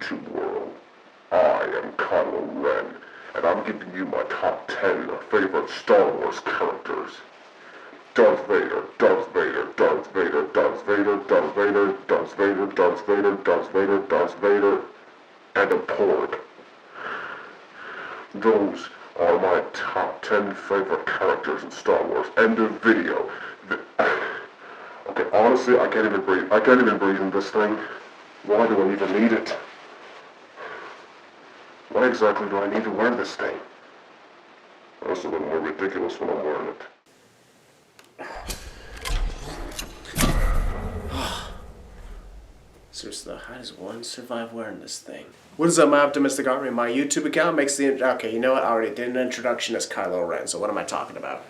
YouTube world. I am Kylo Ren, and I'm giving you my top 10 favorite Star Wars characters. Darth Vader, Darth Vader, Darth Vader, Darth Vader, Darth Vader, Darth Vader, Darth Vader, Darth Vader, Darth Vader, and a Porg. Those are my top 10 favorite characters in Star Wars. End of video. Okay, honestly, I can't even breathe. I can't even breathe in this thing. Why do I even need it? Why exactly do I need to wear this thing? It's a little more ridiculous when I'm wearing it. Seriously, how does one survive wearing this thing? What is up, my Optimistic Army? My YouTube account makes the... Okay, you know what? I already did an introduction as Kylo Ren, so what am I talking about?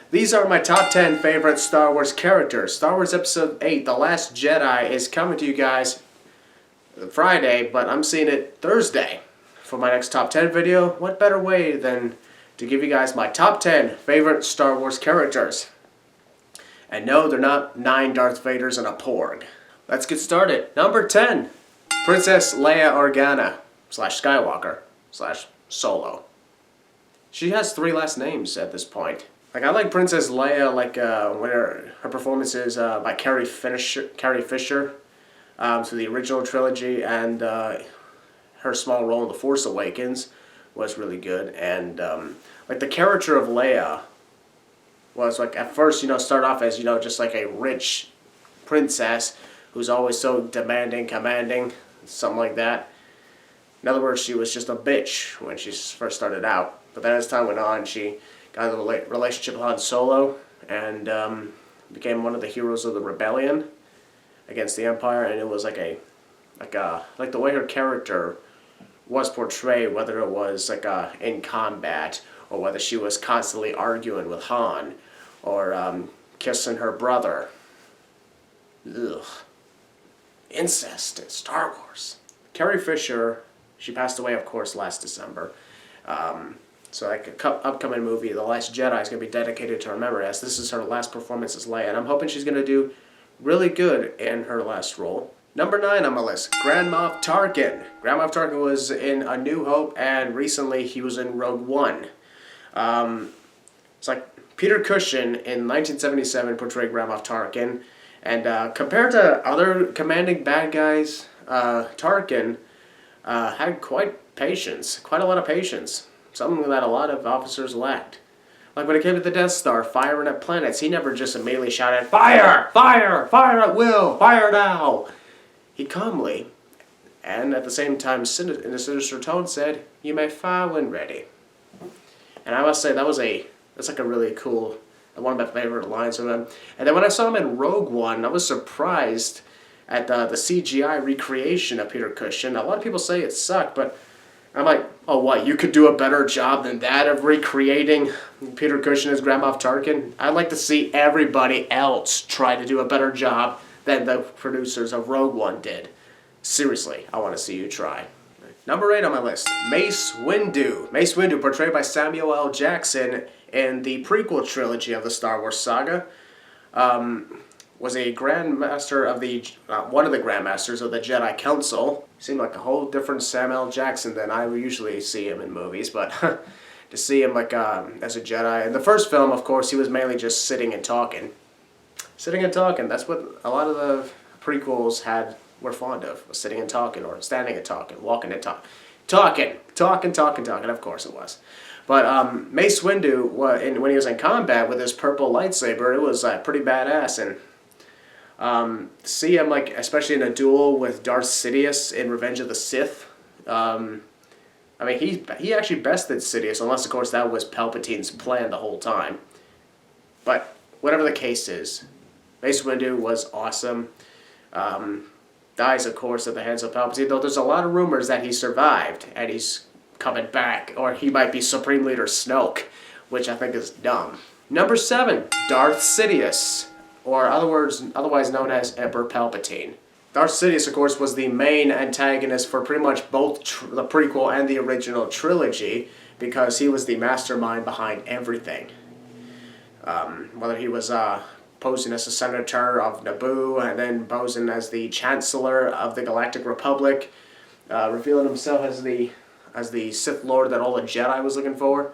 These are my top 10 favorite Star Wars characters. Star Wars Episode VIII, The Last Jedi, is coming to you guys Friday, but I'm seeing it Thursday. For my next top 10 video, what better way than to give you guys my top 10 favorite Star Wars characters. And no, they're not 9 Darth Vaders and a Porg. Let's get started. Number 10, Princess Leia Organa / Skywalker / Solo. She has 3 last names at this point. Like, I like Princess Leia, when her performance is by Carrie Fisher through the original trilogy, and her small role in The Force Awakens was really good. And like, the character of Leia was, like, at first, start off as, just like a rich princess who's always so demanding, commanding, something like that. In other words, she was just a bitch when she first started out. But then as time went on, she got a relationship with Han Solo and became one of the heroes of the rebellion against the Empire. And it was like the way her character was portrayed, whether it was in combat or whether she was constantly arguing with Han or kissing her brother. Ugh. Incest in Star Wars. Carrie Fisher, she passed away, of course, last December. So like upcoming movie, The Last Jedi, is going to be dedicated to her memory, as this is her last performance as Leia. And I'm hoping she's going to do really good in her last role. Number 9 on my list, Grand Moff Tarkin. Grand Moff Tarkin was in A New Hope, and recently he was in Rogue One. It's like Peter Cushing in 1977 portrayed Grand Moff Tarkin. And compared to other commanding bad guys, Tarkin had quite a lot of patience. Something that a lot of officers lacked. Like when it came to the Death Star, firing at planets, he never just immediately shouted, "Fire! Fire! Fire at will! Fire now!" He calmly, and at the same time in a sinister tone, said, "You may fire when ready." And I must say, that's like a really cool, one of my favorite lines from him. And then when I saw him in Rogue One, I was surprised at the CGI recreation of Peter Cushing. A lot of people say it sucked, but I'm like, oh, what, you could do a better job than that of recreating Peter Cushing as Grand Moff Tarkin? I'd like to see everybody else try to do a better job than the producers of Rogue One did. Seriously, I want to see you try. Number 8 on my list, Mace Windu. Mace Windu, portrayed by Samuel L. Jackson in the prequel trilogy of the Star Wars saga, was a Grandmaster of one of the Grandmasters of the Jedi Council. Seemed like a whole different Samuel L. Jackson than I usually see him in movies, but to see him as a Jedi. In the first film, of course, he was mainly just sitting and talking. Sitting and talking, that's what a lot of the prequels were fond of, was sitting and talking, or standing and talking, walking and talking. Talking, of course it was. But Mace Windu, when he was in combat with his purple lightsaber, it was pretty badass. And see him, especially in a duel with Darth Sidious in Revenge of the Sith. I mean, he actually bested Sidious, unless, of course, that was Palpatine's plan the whole time. But whatever the case is, Mace Windu was awesome. Dies, of course, at the hands of Palpatine, though there's a lot of rumors that he survived, and he's coming back, or he might be Supreme Leader Snoke, which I think is dumb. Number 7, Darth Sidious, or otherwise known as Emperor Palpatine. Darth Sidious, of course, was the main antagonist for pretty much both the prequel and the original trilogy, because he was the mastermind behind everything. Whether he was posing as a senator of Naboo, and then posing as the Chancellor of the Galactic Republic, revealing himself as the Sith Lord that all the Jedi was looking for.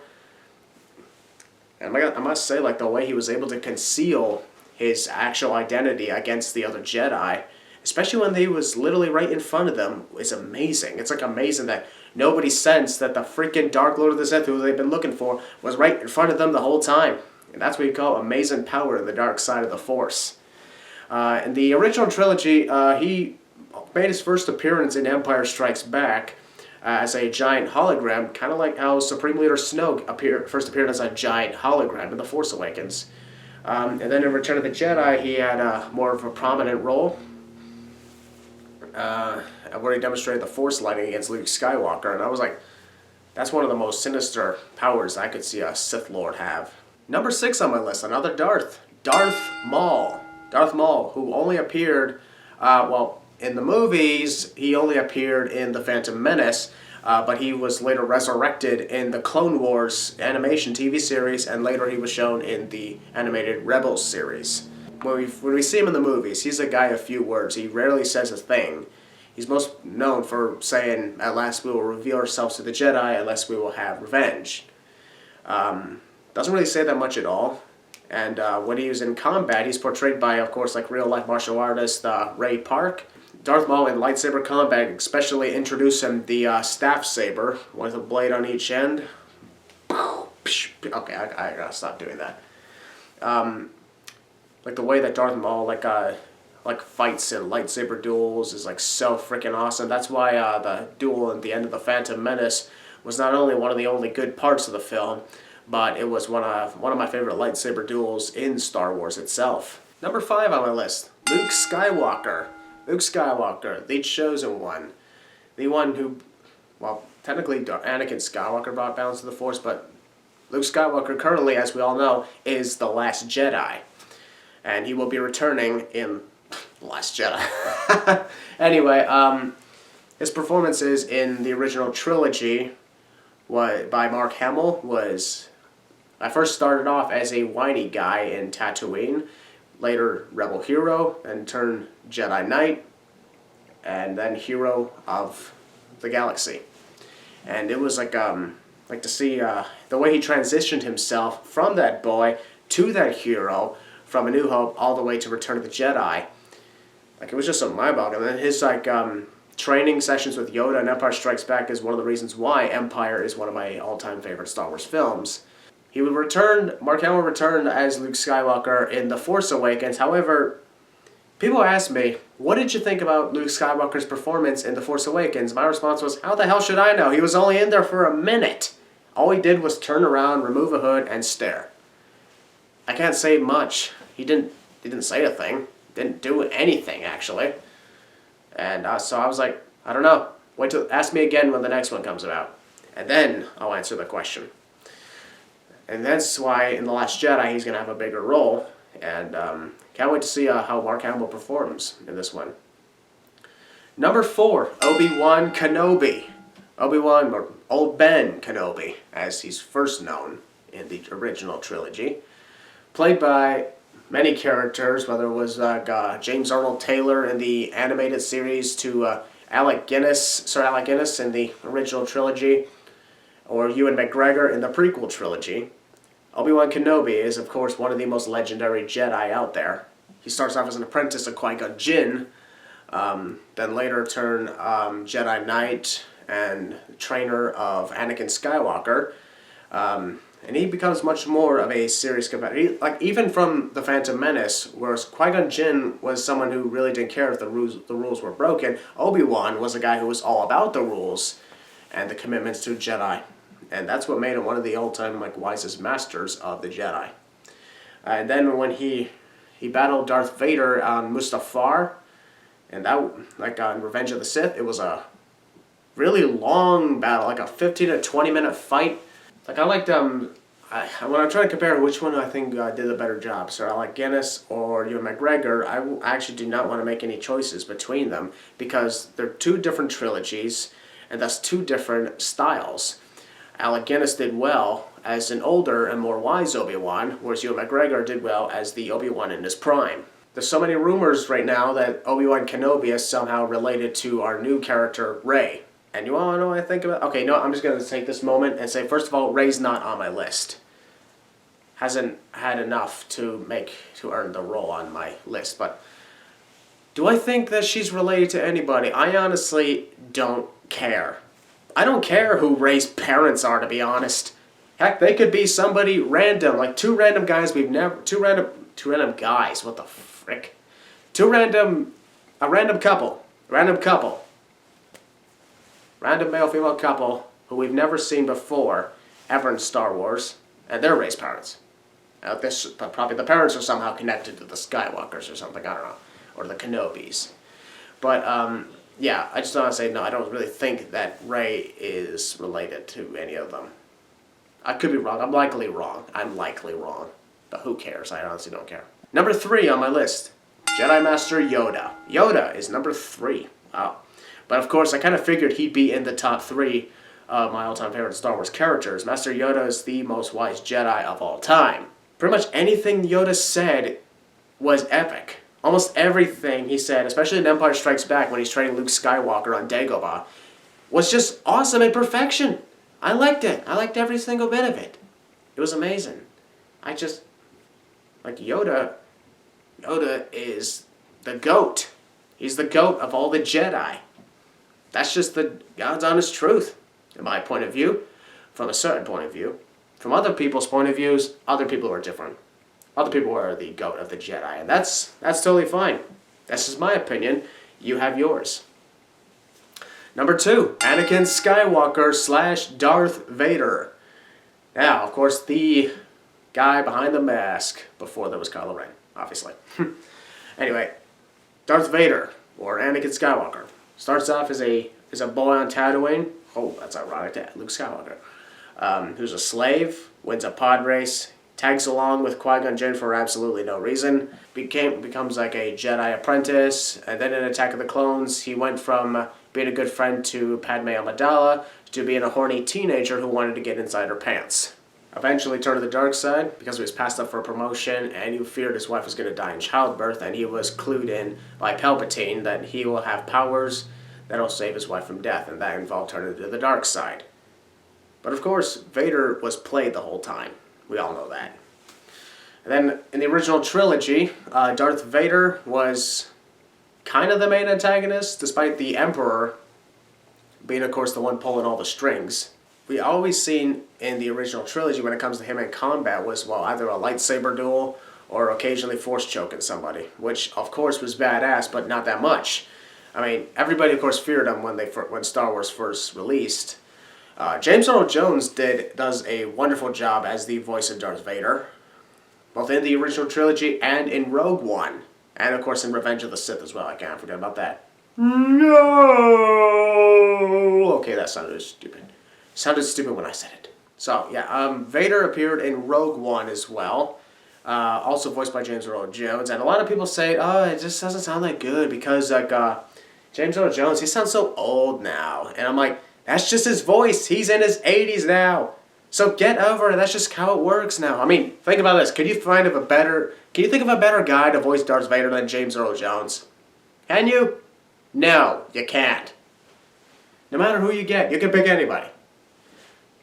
And I must say, like, the way he was able to conceal his actual identity against the other Jedi, especially when he was literally right in front of them, is amazing. It's like amazing that nobody sensed that the freaking Dark Lord of the Sith, who they've been looking for, was right in front of them the whole time. And that's what you call amazing power in the dark side of the Force. In the original trilogy, he made his first appearance in Empire Strikes Back as a giant hologram, kind of like how Supreme Leader Snoke first appeared as a giant hologram in The Force Awakens. And then in Return of the Jedi, he had more of a prominent role, where he demonstrated the Force lightning against Luke Skywalker, and I was like, that's one of the most sinister powers I could see a Sith Lord have. Number 6 on my list, another Darth Maul. Darth Maul, who only appeared, in the movies, he only appeared in The Phantom Menace, but he was later resurrected in the Clone Wars animation TV series, and later he was shown in the animated Rebels series. When we see him in the movies, he's a guy of few words. He rarely says a thing. He's most known for saying, "At last we will reveal ourselves to the Jedi, at last we will have revenge." Doesn't really say that much at all. And when he was in combat, he's portrayed by, of course, like real-life martial artist Ray Park. Darth Maul in lightsaber combat especially introduced him the staff saber with a blade on each end. Okay, I gotta stop doing that. Like the way that Darth Maul like fights in lightsaber duels is like so freaking awesome. That's why the duel at the end of The Phantom Menace was not only one of the only good parts of the film, but it was one of my favorite lightsaber duels in Star Wars itself. Number 5 on my list, Luke Skywalker. Luke Skywalker, the chosen one. The one who, well, technically Anakin Skywalker brought balance to the Force, but Luke Skywalker currently, as we all know, is the Last Jedi. And he will be returning in Last Jedi. Anyway, his performances in the original trilogy by Mark Hamill was... I first started off as a whiny guy in Tatooine, later Rebel Hero, and turned Jedi Knight, and then Hero of the Galaxy. And it was like to see the way he transitioned himself from that boy to that hero, from A New Hope all the way to Return of the Jedi. Like, it was just so mind-boggling. And his training sessions with Yoda in Empire Strikes Back is one of the reasons why Empire is one of my all-time favorite Star Wars films. Mark Hamill returned as Luke Skywalker in The Force Awakens. However, people ask me, what did you think about Luke Skywalker's performance in The Force Awakens? My response was, how the hell should I know? He was only in there for a minute. All he did was turn around, remove a hood, and stare. I can't say much. He didn't say a thing. Didn't do anything, actually. And so I was like, I don't know. Wait till ask me again when the next one comes about, and then I'll answer the question. And that's why in The Last Jedi he's going to have a bigger role, and can't wait to see how Mark Hamill performs in this one. Number 4, Obi-Wan Kenobi. Obi-Wan, or Old Ben Kenobi, as he's first known in the original trilogy. Played by many characters, whether it was James Arnold Taylor in the animated series to Alec Guinness in the original trilogy, or Ewan McGregor in the prequel trilogy. Obi-Wan Kenobi is, of course, one of the most legendary Jedi out there. He starts off as an apprentice of Qui-Gon Jinn, then later turned Jedi Knight and trainer of Anakin Skywalker, and he becomes much more of a serious competitor. Like, even from The Phantom Menace, whereas Qui-Gon Jinn was someone who really didn't care if the rules were broken, Obi-Wan was a guy who was all about the rules and the commitments to Jedi. And that's what made him one of the all-time wisest masters of the Jedi. And then when he battled Darth Vader on Mustafar, and that, on Revenge of the Sith, it was a really long battle, like a 15 to 20 minute fight. Like, I liked when I'm trying to compare which one I think did a better job, Sir Alec Guinness or Ewan McGregor, I actually do not want to make any choices between them, because they're two different trilogies, and that's two different styles. Alec Guinness did well as an older and more wise Obi-Wan, whereas Ewan McGregor did well as the Obi-Wan in his prime. There's so many rumors right now that Obi-Wan Kenobi is somehow related to our new character, Rey. And you all know what I think about... Okay, no, I'm just going to take this moment and say, first of all, Rey's not on my list. Hasn't had enough to earn the role on my list. But do I think that she's related to anybody? I honestly don't care. I don't care who Rey's parents are, to be honest. Heck, they could be somebody random, like two random guys we've never... Two random guys, what the frick? A random couple. Random male-female couple who we've never seen before, ever in Star Wars, and they're Rey's parents. Probably the parents are somehow connected to the Skywalkers or something, I don't know, or the Kenobis. But, yeah, I just want to say, no, I don't really think that Rey is related to any of them. I could be wrong. I'm likely wrong. But who cares? I honestly don't care. Number 3 on my list, Jedi Master Yoda. Yoda is number 3. Wow. But of course, I kind of figured he'd be in the top 3 of my all-time favorite Star Wars characters. Master Yoda is the most wise Jedi of all time. Pretty much anything Yoda said was epic. Almost everything he said, especially in Empire Strikes Back when he's training Luke Skywalker on Dagobah, was just awesome and perfection. I liked it. I liked every single bit of it. It was amazing. Like Yoda is the GOAT. He's the GOAT of all the Jedi. That's just the God's honest truth, in my point of view, from a certain point of view. From other people's point of views, other people are different. Other people are the GOAT of the Jedi, and that's totally fine. That's just my opinion. You have yours. Number 2, Anakin Skywalker / Darth Vader. Now, of course, the guy behind the mask before there was Kylo Ren, obviously. Anyway, Darth Vader, or Anakin Skywalker, starts off as a boy on Tatooine. Oh, that's ironic to Luke Skywalker. Who's a slave, wins a pod race, tags along with Qui-Gon Jinn for absolutely no reason, becomes like a Jedi apprentice, and then in Attack of the Clones, he went from being a good friend to Padme Amidala to being a horny teenager who wanted to get inside her pants. Eventually turned to the dark side because he was passed up for a promotion and he feared his wife was going to die in childbirth, and he was clued in by Palpatine that he will have powers that will save his wife from death, and that involved turning to the dark side. But of course, Vader was played the whole time. We all know that. And then in the original trilogy, Darth Vader was kind of the main antagonist, despite the Emperor being, of course, the one pulling all the strings. We always seen in the original trilogy when it comes to him in combat was, well, either a lightsaber duel or occasionally force choking somebody, which of course was badass, but not that much. I mean, everybody of course feared him when Star Wars first released. James Earl Jones does a wonderful job as the voice of Darth Vader, both in the original trilogy and in Rogue One, and of course in Revenge of the Sith as well. I can't forget about that. No. Okay, that sounded stupid. Sounded stupid when I said it. So, yeah, Vader appeared in Rogue One as well. Also voiced by James Earl Jones. And a lot of people say, oh, it just doesn't sound that good because, like, James Earl Jones, he sounds so old now. And I'm like, that's just his voice. He's in his 80s now. So get over it. That's just how it works now. I mean, think about this. Can you think of a better guy to voice Darth Vader than James Earl Jones? Can you? No, you can't. No matter who you get, you can pick anybody.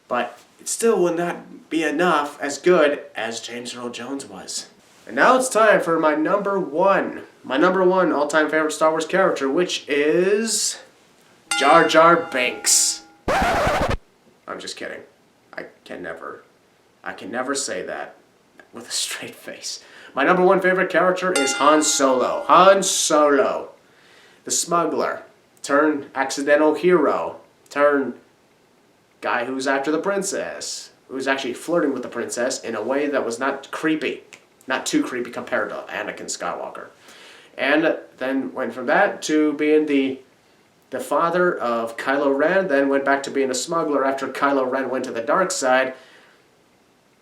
But it still would not be enough as good as James Earl Jones was. And now it's time for my number 1. My number 1 all-time favorite Star Wars character, which is Jar Binks. I'm just kidding. I can never say that with a straight face. My number 1 favorite character is Han Solo. Han Solo. The smuggler. Turned accidental hero. Turned guy who's after the princess, who's actually flirting with the princess in a way that was not creepy, not too creepy compared to Anakin Skywalker. And then went from that to being the father of Kylo Ren, then went back to being a smuggler after Kylo Ren went to the dark side,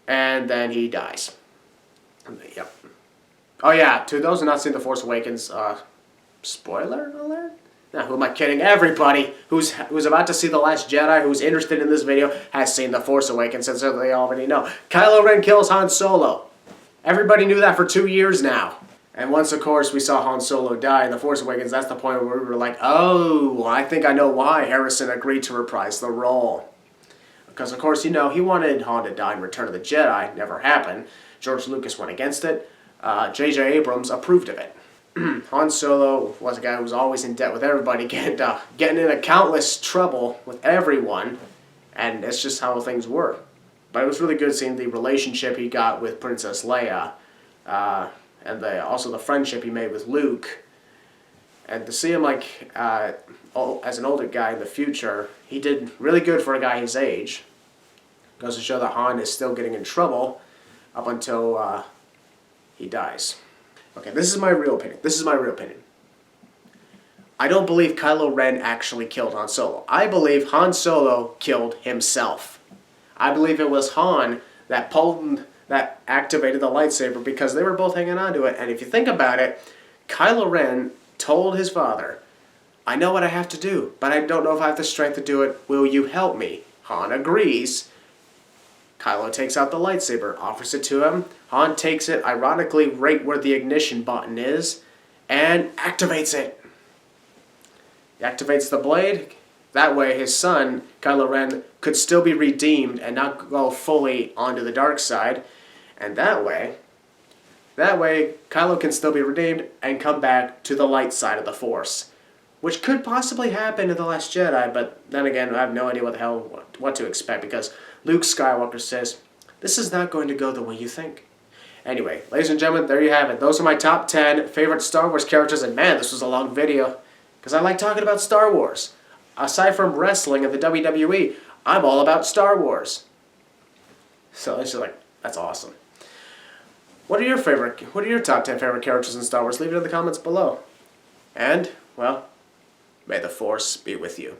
and then he dies. Yep. Oh yeah, to those who have not seen The Force Awakens, spoiler alert? Now, who am I kidding? Everybody who's about to see The Last Jedi, who's interested in this video, has seen The Force Awakens, and so they already know. Kylo Ren kills Han Solo. Everybody knew that for 2 years now. And once, of course, we saw Han Solo die in The Force Awakens, that's the point where we were like, oh, I think I know why Harrison agreed to reprise the role. Because, of course, he wanted Han to die in Return of the Jedi. Never happened. George Lucas went against it. J.J. Abrams approved of it. Han Solo was a guy who was always in debt with everybody, getting into countless trouble with everyone. And it's just how things were. But it was really good seeing the relationship he got with Princess Leia. And also the friendship he made with Luke. And to see him as an older guy in the future, he did really good for a guy his age. Goes to show that Han is still getting in trouble up until he dies. Okay, this is my real opinion. I don't believe Kylo Ren actually killed Han Solo. I believe Han Solo killed himself. I believe it was Han that activated the lightsaber because they were both hanging on to it. And if you think about it, Kylo Ren told his father, I know what I have to do, but I don't know if I have the strength to do it. Will you help me? Han agrees. Kylo takes out the lightsaber, offers it to him. Han takes it, ironically, right where the ignition button is, and activates it. He activates the blade. That way, his son, Kylo Ren, could still be redeemed and not go fully onto the dark side. And that way, Kylo can still be redeemed and come back to the light side of the Force. Which could possibly happen in The Last Jedi, but then again, I have no idea what to expect, because Luke Skywalker says, this is not going to go the way you think. Anyway, ladies and gentlemen, there you have it. Those are my top 10 favorite Star Wars characters, and man, this was a long video, because I like talking about Star Wars. Aside from wrestling and the WWE, I'm all about Star Wars. So it's just that's awesome. What are your top 10 favorite characters in Star Wars? Leave it in the comments below. And, well, may the Force be with you.